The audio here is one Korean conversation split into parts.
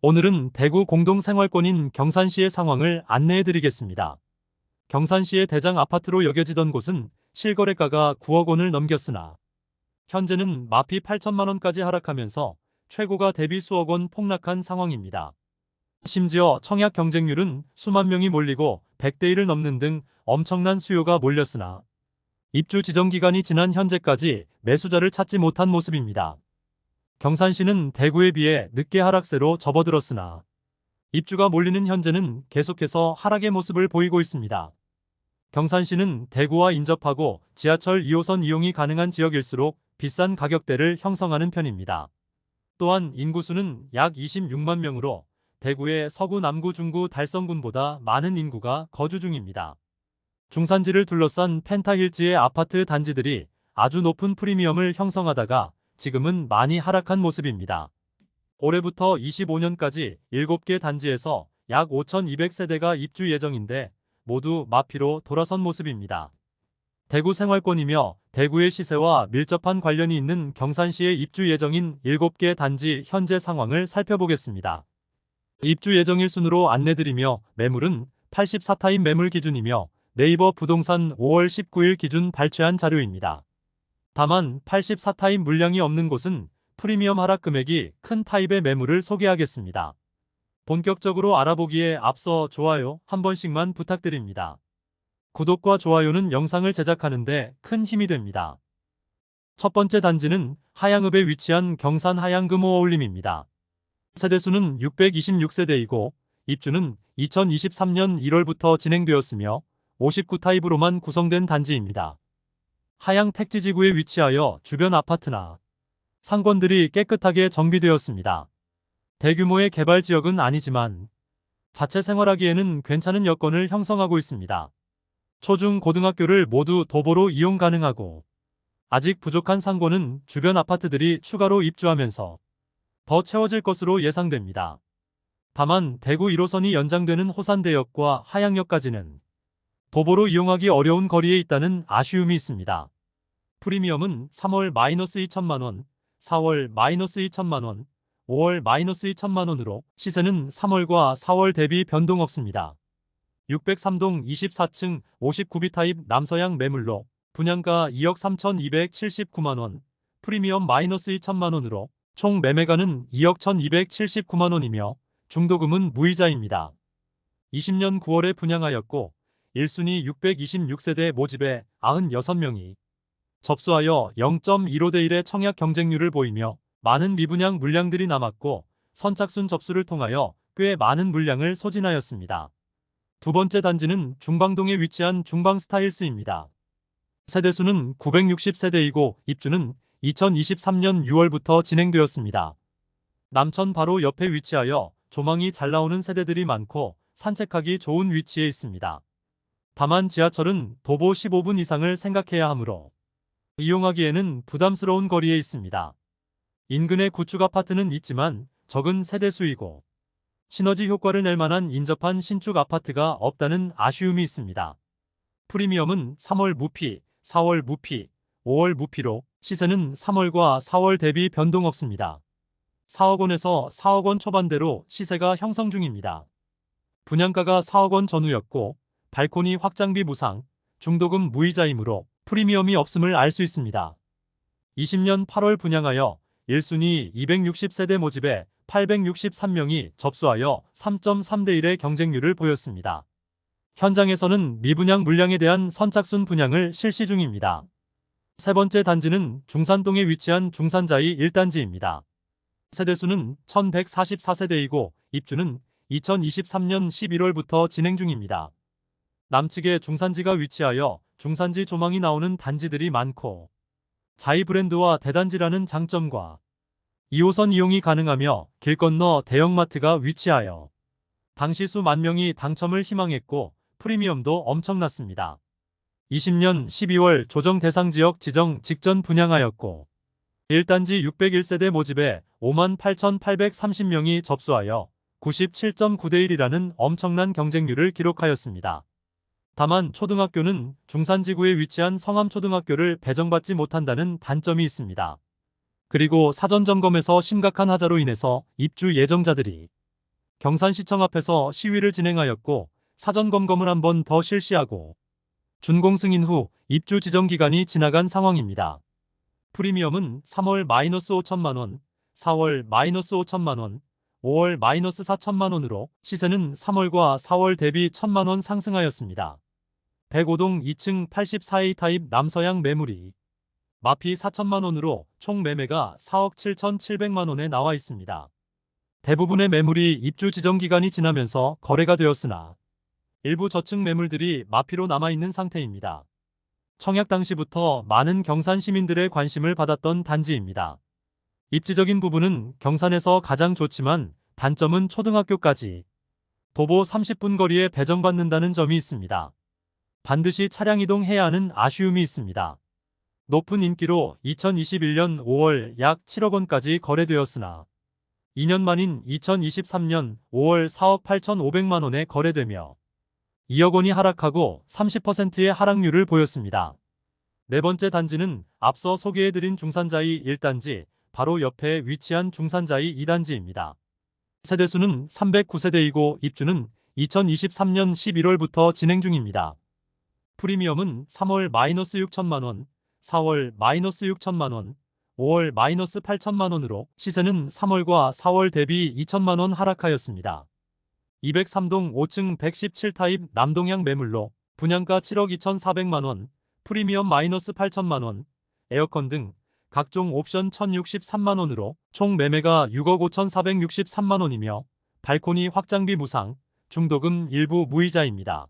오늘은 대구 공동생활권인 경산시의 상황을 안내해 드리겠습니다. 경산시의 대장 아파트로 여겨지던 곳은 실거래가가 9억 원을 넘겼으나 현재는 마피 8천만 원까지 하락하면서 최고가 대비 수억 원 폭락한 상황입니다. 심지어 청약 경쟁률은 수만 명이 몰리고 100대 1을 넘는 등 엄청난 수요가 몰렸으나 입주 지정 기간이 지난 현재까지 매수자를 찾지 못한 모습입니다. 경산시는 대구에 비해 늦게 하락세로 접어들었으나 입주가 몰리는 현재는 계속해서 하락의 모습을 보이고 있습니다. 경산시는 대구와 인접하고 지하철 2호선 이용이 가능한 지역일수록 비싼 가격대를 형성하는 편입니다. 또한 인구수는 약 26만 명으로 대구의 서구, 남구, 중구, 달성군보다 많은 인구가 거주 중입니다. 중산지를 둘러싼 펜타힐지의 아파트 단지들이 아주 높은 프리미엄을 형성하다가 지금은 많이 하락한 모습입니다. 올해부터 25년까지 7개 단지에서 약 5,200세대가 입주 예정인데 모두 마피로 돌아선 모습입니다. 대구 생활권이며 대구의 시세와 밀접한 관련이 있는 경산시의 입주 예정인 7개 단지 현재 상황을 살펴보겠습니다. 입주 예정일 순으로 안내드리며 매물은 84타입 매물 기준이며 네이버 부동산 5월 19일 기준 발췌한 자료입니다. 다만 84타입 물량이 없는 곳은 프리미엄 하락 금액이 큰 타입의 매물을 소개하겠습니다. 본격적으로 알아보기에 앞서 좋아요 한 번씩만 부탁드립니다. 구독과 좋아요는 영상을 제작하는데 큰 힘이 됩니다. 첫 번째 단지는 하양읍에 위치한 경산 하양금호 어울림입니다. 세대수는 626세대이고 입주는 2023년 1월부터 진행되었으며 59타입으로만 구성된 단지입니다. 하양 택지지구에 위치하여 주변 아파트나 상권들이 깨끗하게 정비되었습니다. 대규모의 개발 지역은 아니지만 자체 생활하기에는 괜찮은 여건을 형성하고 있습니다. 초중 고등학교를 모두 도보로 이용 가능하고 아직 부족한 상권은 주변 아파트들이 추가로 입주하면서 더 채워질 것으로 예상됩니다. 다만 대구 1호선이 연장되는 호산대역과 하양역까지는 도보로 이용하기 어려운 거리에 있다는 아쉬움이 있습니다. 프리미엄은 3월 -2천만원, 4월 -2천만원, 5월 -2천만원으로 시세는 3월과 4월 대비 변동 없습니다. 603동 24층 59B 타입 남서양 매물로 분양가 2억 3,279만원, 프리미엄 -2천만원으로 총 매매가는 2억 1,279만원이며 중도금은 무이자입니다. 20년 9월에 분양하였고 1순위 626세대 모집에 96명이 접수하여 0.15대 1의 청약 경쟁률을 보이며 많은 미분양 물량들이 남았고 선착순 접수를 통하여 꽤 많은 물량을 소진하였습니다. 두 번째 단지는 중방동에 위치한 중방스타일스입니다. 세대수는 960세대이고 입주는 2023년 6월부터 진행되었습니다. 남천 바로 옆에 위치하여 조망이 잘 나오는 세대들이 많고 산책하기 좋은 위치에 있습니다. 다만 지하철은 도보 15분 이상을 생각해야 하므로 이용하기에는 부담스러운 거리에 있습니다. 인근에 구축 아파트는 있지만 적은 세대수이고 시너지 효과를 낼 만한 인접한 신축 아파트가 없다는 아쉬움이 있습니다. 프리미엄은 3월 무피, 4월 무피, 5월 무피로 시세는 3월과 4월 대비 변동 없습니다. 4억 원에서 4억 원 초반대로 시세가 형성 중입니다. 분양가가 4억 원 전후였고 발코니 확장비 무상, 중도금 무이자이므로 프리미엄이 없음을 알 수 있습니다. 20년 8월 분양하여 1순위 260세대 모집에 863명이 접수하여 3.3대 1의 경쟁률을 보였습니다. 현장에서는 미분양 물량에 대한 선착순 분양을 실시 중입니다. 세 번째 단지는 중산동에 위치한 중산자이 1단지입니다. 세대수는 1144세대이고 입주는 2023년 11월부터 진행 중입니다. 남측에 중산지가 위치하여 중산지 조망이 나오는 단지들이 많고 자이 브랜드와 대단지라는 장점과 2호선 이용이 가능하며 길 건너 대형마트가 위치하여 당시 수만 명이 당첨을 희망했고 프리미엄도 엄청났습니다. 20년 12월 조정 대상 지역 지정 직전 분양하였고 1단지 601세대 모집에 58,830명이 접수하여 97.9대 1이라는 엄청난 경쟁률을 기록하였습니다. 다만 초등학교는 중산지구에 위치한 성암초등학교를 배정받지 못한다는 단점이 있습니다. 그리고 사전 점검에서 심각한 하자로 인해서 입주 예정자들이 경산시청 앞에서 시위를 진행하였고 사전 점검을 한 번 더 실시하고 준공 승인 후 입주 지정 기간이 지나간 상황입니다. 프리미엄은 3월 -5천만 원, 4월 -5천만 원, 5월 -4천만 원으로 시세는 3월과 4월 대비 1천만 원 상승하였습니다. 105동 2층 84A 타입 남서양 매물이 마피 4천만 원으로 총 매매가 4억 7,700만 원에 나와 있습니다. 대부분의 매물이 입주 지정 기간이 지나면서 거래가 되었으나 일부 저층 매물들이 마피로 남아있는 상태입니다. 청약 당시부터 많은 경산 시민들의 관심을 받았던 단지입니다. 입지적인 부분은 경산에서 가장 좋지만 단점은 초등학교까지 도보 30분 거리에 배정받는다는 점이 있습니다. 반드시 차량 이동해야 하는 아쉬움이 있습니다. 높은 인기로 2021년 5월 약 7억 원까지 거래되었으나 2년 만인 2023년 5월 4억 8,500만 원에 거래되며 2억 원이 하락하고 30%의 하락률을 보였습니다. 네 번째 단지는 앞서 소개해드린 중산자이 1단지 바로 옆에 위치한 중산자이 2단지입니다. 세대수는 309세대이고 입주는 2023년 11월부터 진행 중입니다. 프리미엄은 3월 -6천만 원, 4월 -6천만 원, 5월 -8천만 원으로 시세는 3월과 4월 대비 2천만 원 하락하였습니다. 203동 5층 117타입 남동향 매물로 분양가 7억 2,400만 원, 프리미엄 -8천만 원, 에어컨 등 각종 옵션 1,063만 원으로 총 매매가 6억 5,463만 원이며 발코니 확장비 무상, 중도금 일부 무이자입니다.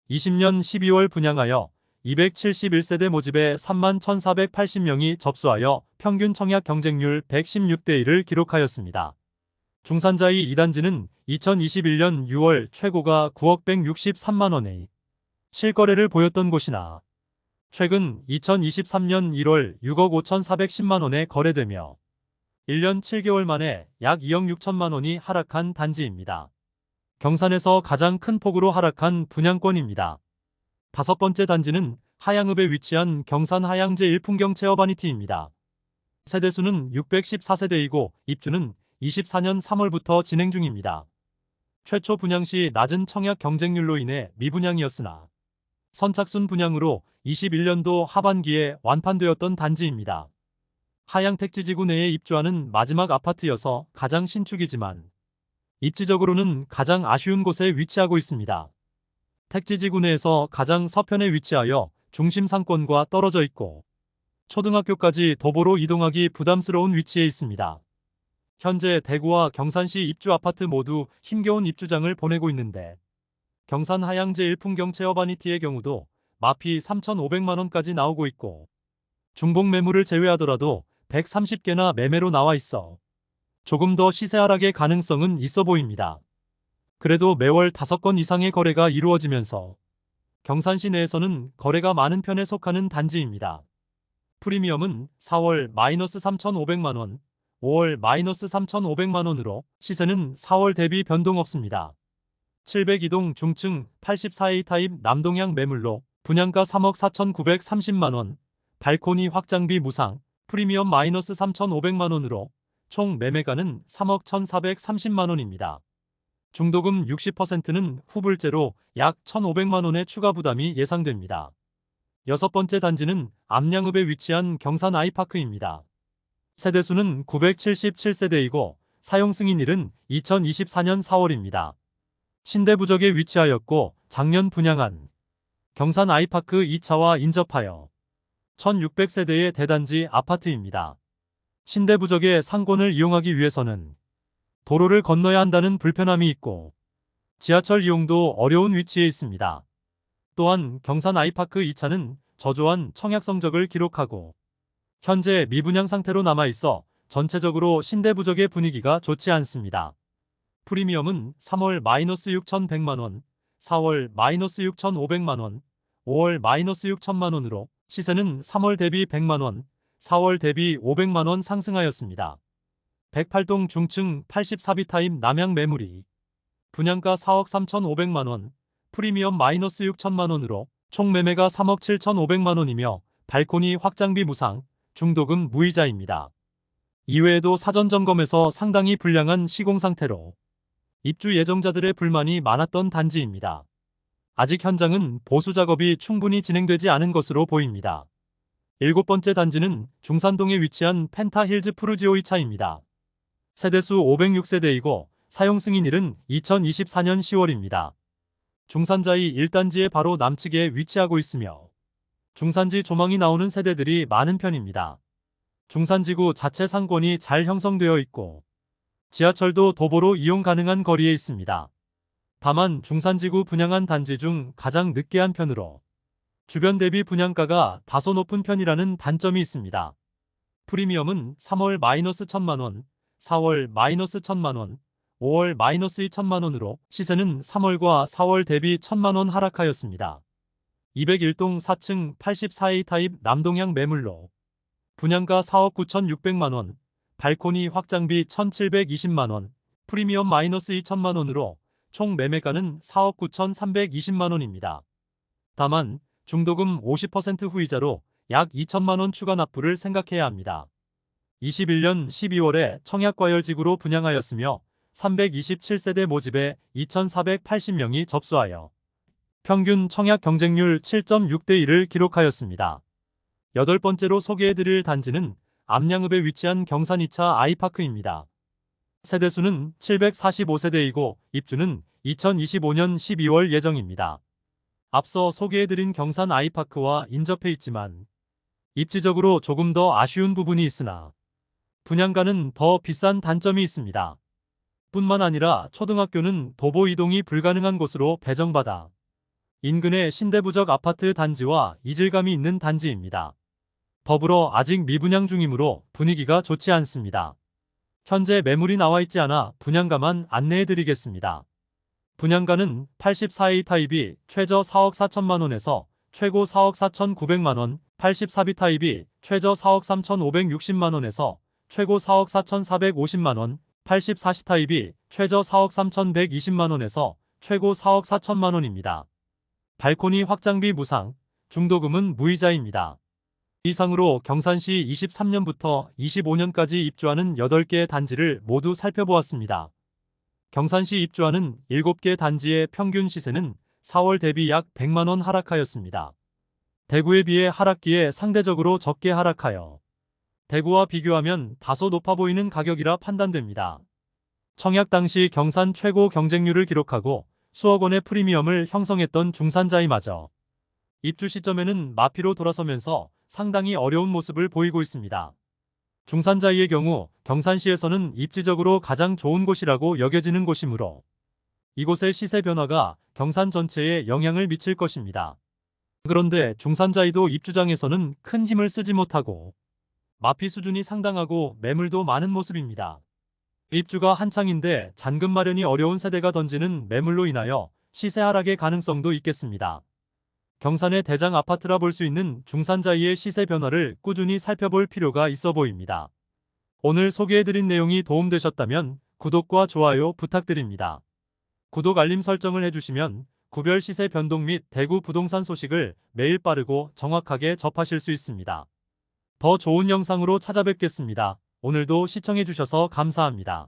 20년 12월 분양하여 271세대 모집에 31,480명이 접수하여 평균 청약 경쟁률 116대 1을 기록하였습니다. 중산자이 2단지는 2021년 6월 최고가 9억 163만 원의 실거래를 보였던 곳이나 최근 2023년 1월 6억 5,410만 원에 거래되며 1년 7개월 만에 약 2억 6천만 원이 하락한 단지입니다. 경산에서 가장 큰 폭으로 하락한 분양권입니다. 다섯 번째 단지는 하양읍에 위치한 경산 하양제 1풍경 체어바니티입니다. 세대수는 614세대이고 입주는 24년 3월부터 진행 중입니다. 최초 분양 시 낮은 청약 경쟁률로 인해 미분양이었으나 선착순 분양으로 21년도 하반기에 완판되었던 단지입니다. 하양 택지지구 내에 입주하는 마지막 아파트여서 가장 신축이지만 입지적으로는 가장 아쉬운 곳에 위치하고 있습니다. 택지지구 내에서 가장 서편에 위치하여 중심 상권과 떨어져 있고 초등학교까지 도보로 이동하기 부담스러운 위치에 있습니다. 현재 대구와 경산시 입주 아파트 모두 힘겨운 입주장을 보내고 있는데 경산 하양제 1풍경 체어바니티의 경우도 마피 3,500만 원까지 나오고 있고 중복 매물을 제외하더라도 130개나 매매로 나와 있어 조금 더 시세 하락의 가능성은 있어 보입니다. 그래도 매월 5건 이상의 거래가 이루어지면서 경산시 내에서는 거래가 많은 편에 속하는 단지입니다. 프리미엄은 4월 -3,500만 원, 5월 -3,500만 원으로 시세는 4월 대비 변동 없습니다. 702동 중층 84A 타입 남동향 매물로 분양가 3억 4,930만 원, 발코니 확장비 무상, 프리미엄 -3,500만 원으로 총 매매가는 3억 1,430만 원입니다. 중도금 60%는 후불제로 약 1,500만 원의 추가 부담이 예상됩니다. 여섯 번째 단지는 암양읍에 위치한 경산 아이파크입니다. 세대수는 977세대이고 사용 승인일은 2024년 4월입니다. 신대부적에 위치하였고 작년 분양한 경산 아이파크 2차와 인접하여 1600세대의 대단지 아파트입니다. 신대부적의 상권을 이용하기 위해서는 도로를 건너야 한다는 불편함이 있고 지하철 이용도 어려운 위치에 있습니다. 또한 경산 아이파크 2차는 저조한 청약 성적을 기록하고 현재 미분양 상태로 남아있어 전체적으로 신대부적의 분위기가 좋지 않습니다. 프리미엄은 3월 -6,100만 원, 4월 -6,500만 원, 5월 -6천만 원으로 시세는 3월 대비 100만 원, 4월 대비 500만 원 상승하였습니다. 108동 중층 84B 타입 남양 매물이 분양가 4억 3,500만 원, 프리미엄 -6천만 원으로 총 매매가 3억 7,500만 원이며 발코니 확장비 무상, 중도금 무이자입니다. 이외에도 사전 점검에서 상당히 불량한 시공 상태로 입주 예정자들의 불만이 많았던 단지입니다. 아직 현장은 보수 작업이 충분히 진행되지 않은 것으로 보입니다. 일곱 번째 단지는 중산동에 위치한 펜타힐즈 푸르지오이차입니다. 세대수 506세대이고 사용 승인일은 2024년 10월입니다. 중산자이 1단지의 바로 남측에 위치하고 있으며 중산지 조망이 나오는 세대들이 많은 편입니다. 중산지구 자체 상권이 잘 형성되어 있고 지하철도 도보로 이용 가능한 거리에 있습니다. 다만 중산지구 분양한 단지 중 가장 늦게 한 편으로 주변 대비 분양가가 다소 높은 편이라는 단점이 있습니다. 프리미엄은 3월 -1,000만원, 4월 -1,000만원, 5월 -2,000만원으로 시세는 3월과 4월 대비 1,000만원 하락하였습니다. 201동 4층 84A 타입 남동향 매물로 분양가 4억 9,600만원, 발코니 확장비 1,720만원, 프리미엄 -2,000만원으로 총 매매가는 4억 9,320만원입니다. 다만 중도금 50% 후이자로 약 2천만원 추가 납부를 생각해야 합니다. 21년 12월에 청약과열지구로 분양하였으며 327세대 모집에 2,480명이 접수하여 평균 청약 경쟁률 7.6대 1을 기록하였습니다. 여덟 번째로 소개해드릴 단지는 암양읍에 위치한 경산 2차 아이파크입니다. 세대수는 745세대이고 입주는 2025년 12월 예정입니다. 앞서 소개해드린 경산 아이파크와 인접해 있지만 입지적으로 조금 더 아쉬운 부분이 있으나 분양가는 더 비싼 단점이 있습니다. 뿐만 아니라 초등학교는 도보 이동이 불가능한 곳으로 배정받아 인근의 신대부적 아파트 단지와 이질감이 있는 단지입니다. 더불어 아직 미분양 중이므로 분위기가 좋지 않습니다. 현재 매물이 나와 있지 않아 분양가만 안내해드리겠습니다. 분양가는 84A 타입이 최저 4억 4천만원에서 최고 4억 4천9백만원, 84B 타입이 최저 4억 3천5백육십만원에서 최고 4억 4천4백오십만원, 84C 타입이 최저 4억 3천120만원에서 최고 4억 4천만원입니다. 발코니 확장비 무상, 중도금은 무이자입니다. 이상으로 경산시 23년부터 25년까지 입주하는 8개 단지를 모두 살펴보았습니다. 경산시 입주하는 7개 단지의 평균 시세는 4월 대비 약 100만원 하락하였습니다. 대구에 비해 하락기에 상대적으로 적게 하락하여 대구와 비교하면 다소 높아 보이는 가격이라 판단됩니다. 청약 당시 경산 최고 경쟁률을 기록하고 수억 원의 프리미엄을 형성했던 중산자이마저 입주 시점에는 마피로 돌아서면서 상당히 어려운 모습을 보이고 있습니다. 중산자이의 경우 경산시에서는 입지적으로 가장 좋은 곳이라고 여겨지는 곳이므로 이곳의 시세 변화가 경산 전체에 영향을 미칠 것입니다. 그런데 중산자이도 입주장에서는 큰 힘을 쓰지 못하고 마피 수준이 상당하고 매물도 많은 모습입니다. 입주가 한창인데 잔금 마련이 어려운 세대가 던지는 매물로 인하여 시세 하락의 가능성도 있겠습니다. 경산의 대장 아파트라 볼 수 있는 중산자이의 시세 변화를 꾸준히 살펴볼 필요가 있어 보입니다. 오늘 소개해드린 내용이 도움되셨다면 구독과 좋아요 부탁드립니다. 구독 알림 설정을 해주시면 구별 시세 변동 및 대구 부동산 소식을 매일 빠르고 정확하게 접하실 수 있습니다. 더 좋은 영상으로 찾아뵙겠습니다. 오늘도 시청해주셔서 감사합니다.